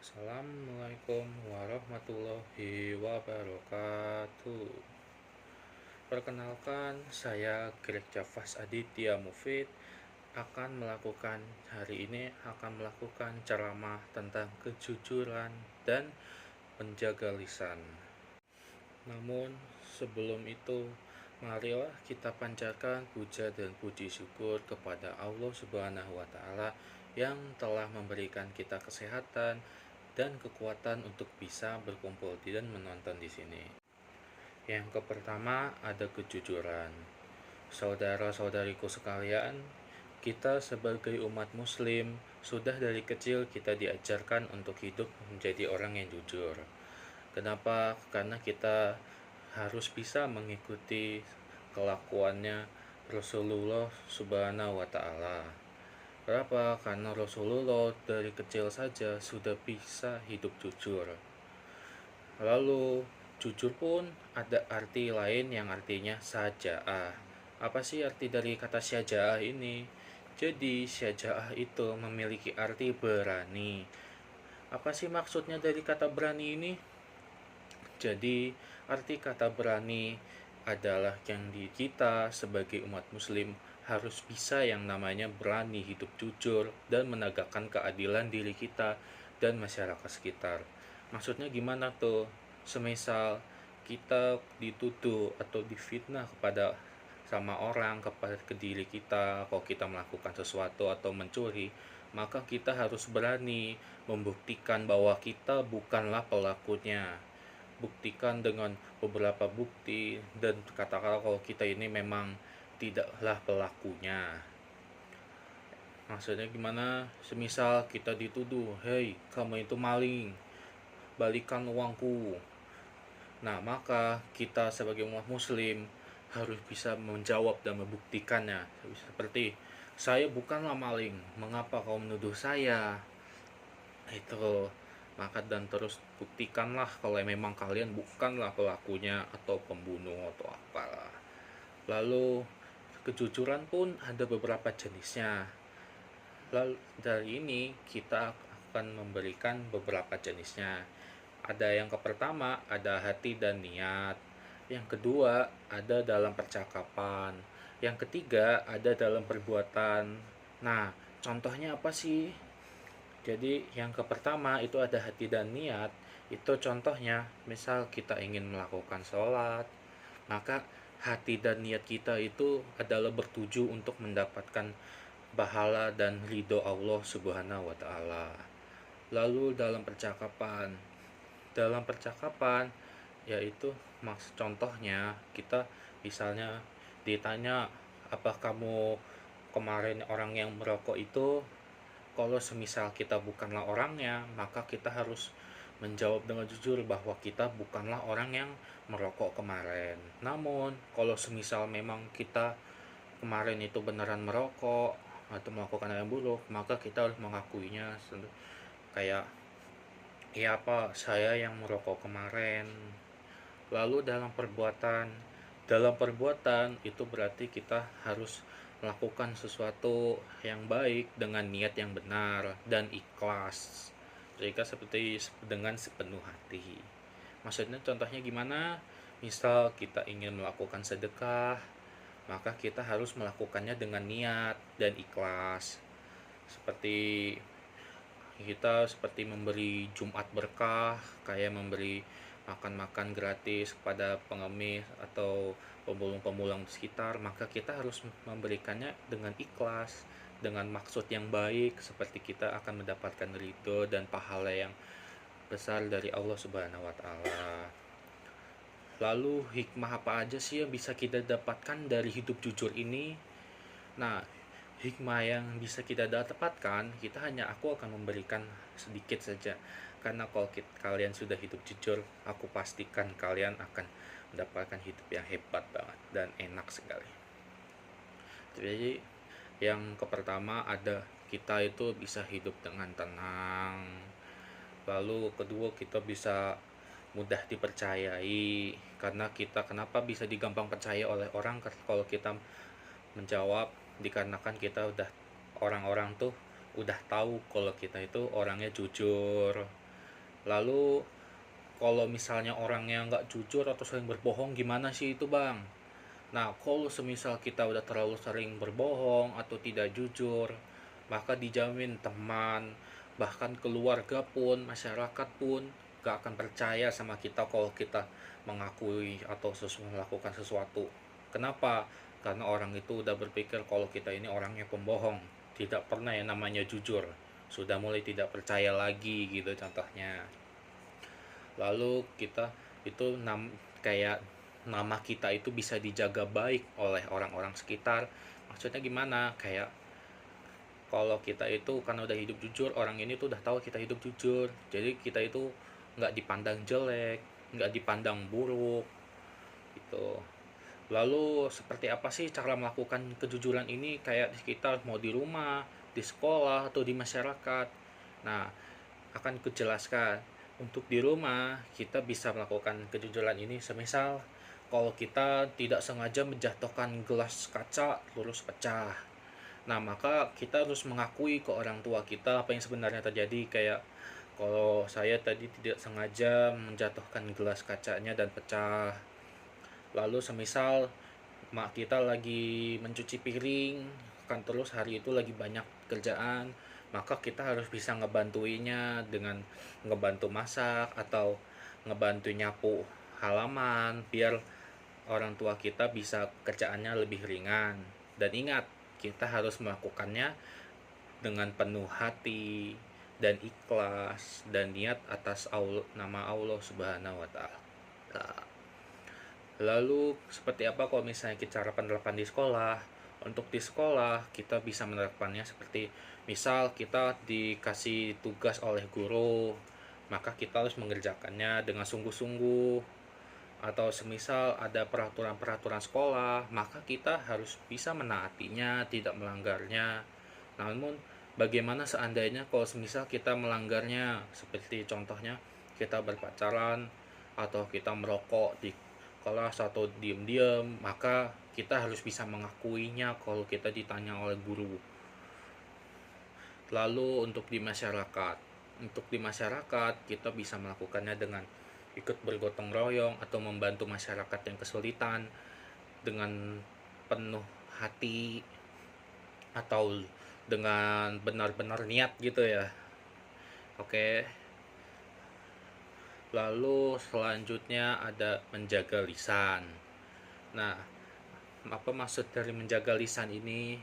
Assalamualaikum warahmatullahi wabarakatuh. Perkenalkan, saya Greg Javas Aditya Mufid hari ini akan melakukan ceramah tentang kejujuran dan menjaga lisan. Namun, sebelum itu, marilah kita panjatkan puja dan puji syukur kepada Allah Subhanahu wa Ta'ala yang telah memberikan kita kesehatan dan kekuatan untuk bisa berkumpul dan menonton di sini. Yang pertama ada kejujuran. Saudara-saudariku sekalian, kita sebagai umat muslim sudah dari kecil kita diajarkan untuk hidup menjadi orang yang jujur. Kenapa? Karena kita harus bisa mengikuti kelakuannya Rasulullah Subhanahu wa Ta'ala. Kenapa? Karena Rasulullah dari kecil saja sudah bisa hidup jujur. Lalu, jujur pun ada arti lain yang artinya syaja'ah. Apa sih arti dari kata syaja'ah ini? Jadi, syaja'ah itu memiliki arti berani. Apa sih maksudnya dari kata berani ini? Jadi, arti kata berani adalah yang di kita sebagai umat muslim harus bisa yang namanya berani hidup jujur dan menegakkan keadilan diri kita dan masyarakat sekitar. Maksudnya gimana tuh? Semisal kita dituduh atau difitnah kepada sama orang, kepada ke diri kita, kalau kita melakukan sesuatu atau mencuri, maka kita harus berani membuktikan bahwa kita bukanlah pelakunya. Buktikan dengan beberapa bukti dan katakanlah kalau kita ini memang tidaklah pelakunya. Maksudnya gimana? Semisal kita dituduh, "Hei, kamu itu maling, balikan uangku." Nah, maka kita sebagai umat muslim harus bisa menjawab dan membuktikannya. Seperti, "Saya bukanlah maling, mengapa kau menuduh saya?" Itu. Maka dan terus buktikanlah kalau memang kalian bukanlah pelakunya atau pembunuh atau apalah. Lalu kejujuran pun ada beberapa jenisnya. Lalu dari ini kita akan memberikan beberapa jenisnya. Ada yang pertama, ada hati dan niat. Yang kedua, ada dalam percakapan. Yang ketiga, ada dalam perbuatan. Nah, contohnya apa sih? Jadi yang pertama itu ada hati dan niat. Itu contohnya, misal kita ingin melakukan sholat, maka hati dan niat kita itu adalah bertuju untuk mendapatkan pahala dan ridho Allah Subhanahu wa Ta'ala. Lalu dalam percakapan yaitu contohnya kita misalnya ditanya, "Apa kamu kemarin orang yang merokok itu?" Kalau semisal kita bukanlah orangnya, maka kita harus menjawab dengan jujur bahwa kita bukanlah orang yang merokok kemarin. Namun, kalau semisal memang kita kemarin itu beneran merokok atau melakukan hal yang buruk, maka kita harus mengakuinya. Kayak, "Ya apa, saya yang merokok kemarin." Lalu dalam perbuatan itu berarti kita harus melakukan sesuatu yang baik dengan niat yang benar dan ikhlas. Jika seperti dengan sepenuh hati. Maksudnya contohnya gimana? Misal kita ingin melakukan sedekah, maka kita harus melakukannya dengan niat dan ikhlas. Seperti memberi Jumat berkah, kayak memberi makan-makan gratis kepada pengemis atau pemulung-pemulung di sekitar, maka kita harus memberikannya dengan ikhlas, dengan maksud yang baik, seperti kita akan mendapatkan ridho dan pahala yang besar dari Allah Subhanahu wa Ta'ala. Lalu hikmah apa aja sih yang bisa kita dapatkan dari hidup jujur ini? Nah, hikmah yang bisa kita dapatkan, aku akan memberikan sedikit saja. Karena kalau kalian sudah hidup jujur, aku pastikan kalian akan mendapatkan hidup yang hebat banget dan enak sekali. Jadi yang pertama ada kita itu bisa hidup dengan tenang. Lalu kedua, kita bisa mudah dipercayai. Karena kenapa bisa digampang percaya oleh orang? Kalau kita menjawab, dikarenakan kita orang-orang tuh udah tahu kalau kita itu orangnya jujur. Lalu kalau misalnya orangnya nggak jujur atau sering berbohong, gimana sih itu bang? Nah, kalau semisal kita udah terlalu sering berbohong atau tidak jujur, maka dijamin teman, bahkan keluarga pun, masyarakat pun gak akan percaya sama kita kalau kita mengakui atau melakukan sesuatu. Kenapa? Karena orang itu udah berpikir kalau kita ini orangnya pembohong, tidak pernah yang namanya jujur. Sudah mulai tidak percaya lagi gitu contohnya. Lalu kita itu kayak nama kita itu bisa dijaga baik oleh orang-orang sekitar. Maksudnya gimana? Kayak kalau kita itu karena udah hidup jujur, orang ini tuh udah tahu kita hidup jujur, jadi kita itu nggak dipandang jelek, nggak dipandang buruk gitu. Lalu seperti apa sih cara melakukan kejujuran ini, kayak di sekitar, mau di rumah, di sekolah, atau di masyarakat? Nah, akan kujelaskan. Untuk di rumah, kita bisa melakukan kejujuran ini semisal kalau kita tidak sengaja menjatuhkan gelas kaca lurus pecah. Nah, maka kita harus mengakui ke orang tua kita apa yang sebenarnya terjadi. Kayak kalau saya tadi tidak sengaja menjatuhkan gelas kacanya dan pecah. Lalu semisal mak kita lagi mencuci piring, kan terus hari itu lagi banyak kerjaan, maka kita harus bisa ngebantuinya dengan ngebantu masak atau ngebantu nyapu halaman biar orang tua kita bisa kerjaannya lebih ringan. Dan ingat, kita harus melakukannya dengan penuh hati dan ikhlas dan niat atas nama Allah Subhanahu wa taala. Lalu seperti apa kalau misalnya kita cara penerapan di sekolah? Untuk di sekolah kita bisa menerapkannya seperti misal kita dikasih tugas oleh guru, maka kita harus mengerjakannya dengan sungguh-sungguh. Atau semisal ada peraturan-peraturan sekolah, maka kita harus bisa menaatinya, tidak melanggarnya. Namun bagaimana seandainya kalau semisal kita melanggarnya, seperti contohnya kita berpacaran atau kita merokok di kelas atau diem-diem, maka kita harus bisa mengakuinya kalau kita ditanya oleh guru. Lalu untuk di masyarakat kita bisa melakukannya dengan ikut bergotong royong atau membantu masyarakat yang kesulitan dengan penuh hati atau dengan benar-benar niat gitu ya. Oke. Lalu selanjutnya ada menjaga lisan. Nah, apa maksud dari menjaga lisan ini?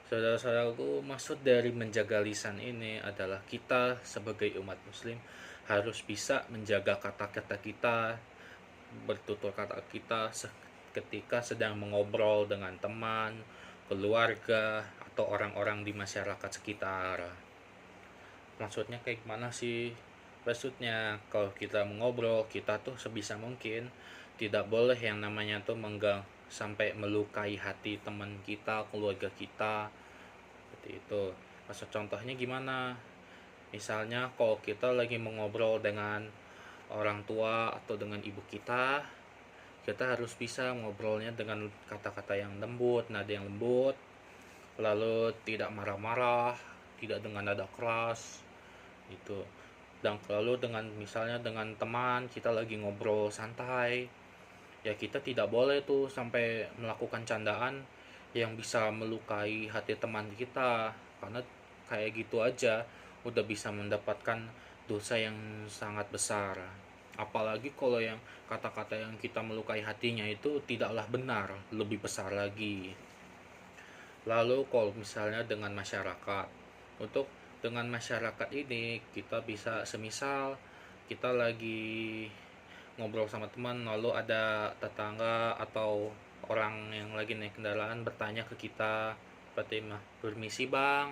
Saudara-saudaraku, maksud dari menjaga lisan ini adalah kita sebagai umat muslim harus bisa menjaga kata-kata kita, bertutur kata kita ketika sedang mengobrol dengan teman, keluarga, atau orang-orang di masyarakat sekitar. Maksudnya kayak gimana sih? Maksudnya kalau kita mengobrol, kita tuh sebisa mungkin tidak boleh yang namanya tuh sampai melukai hati teman kita, keluarga kita, seperti itu. Maksud contohnya gimana? Misalnya kalau kita lagi mengobrol dengan orang tua atau dengan ibu kita harus bisa ngobrolnya dengan kata-kata yang lembut, nada yang lembut, lalu tidak marah-marah, tidak dengan nada keras, itu. Dan lalu dengan misalnya dengan teman kita lagi ngobrol santai, ya kita tidak boleh tuh sampai melakukan candaan yang bisa melukai hati teman kita, karena kayak gitu aja udah bisa mendapatkan dosa yang sangat besar. Apalagi kalau yang kata-kata yang kita melukai hatinya itu tidaklah benar, lebih besar lagi. Lalu kalau misalnya dengan masyarakat, untuk dengan masyarakat ini kita bisa semisal kita lagi ngobrol sama teman, lalu ada tetangga atau orang yang lagi naik kendaraan bertanya ke kita seperti, permisi bang,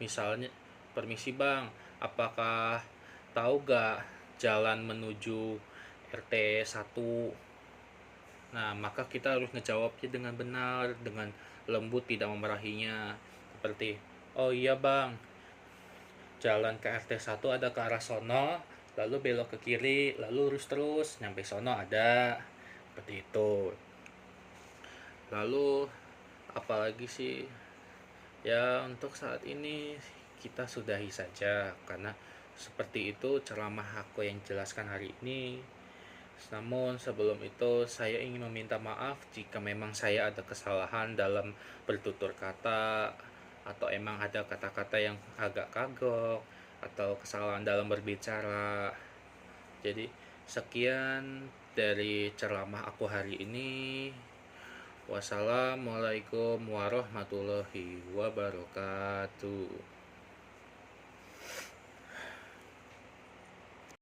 misalnya, permisi bang, apakah tahu gak jalan menuju RT 1? Nah, maka kita harus ngejawabnya dengan benar, dengan lembut, tidak memarahinya. Seperti, oh iya bang, jalan ke RT 1 ada ke arah sono, lalu belok ke kiri, lalu lurus terus, nyampe sono ada. Seperti itu. Lalu, apalagi sih? Ya, untuk saat ini kita sudahi saja, karena Seperti itu ceramah aku yang jelaskan hari ini. Namun sebelum itu saya ingin meminta maaf jika memang saya ada kesalahan dalam bertutur kata, atau emang ada kata-kata yang agak kagok, atau kesalahan dalam berbicara. Jadi sekian dari ceramah aku hari ini. Wassalamualaikum warahmatullahi wabarakatuh.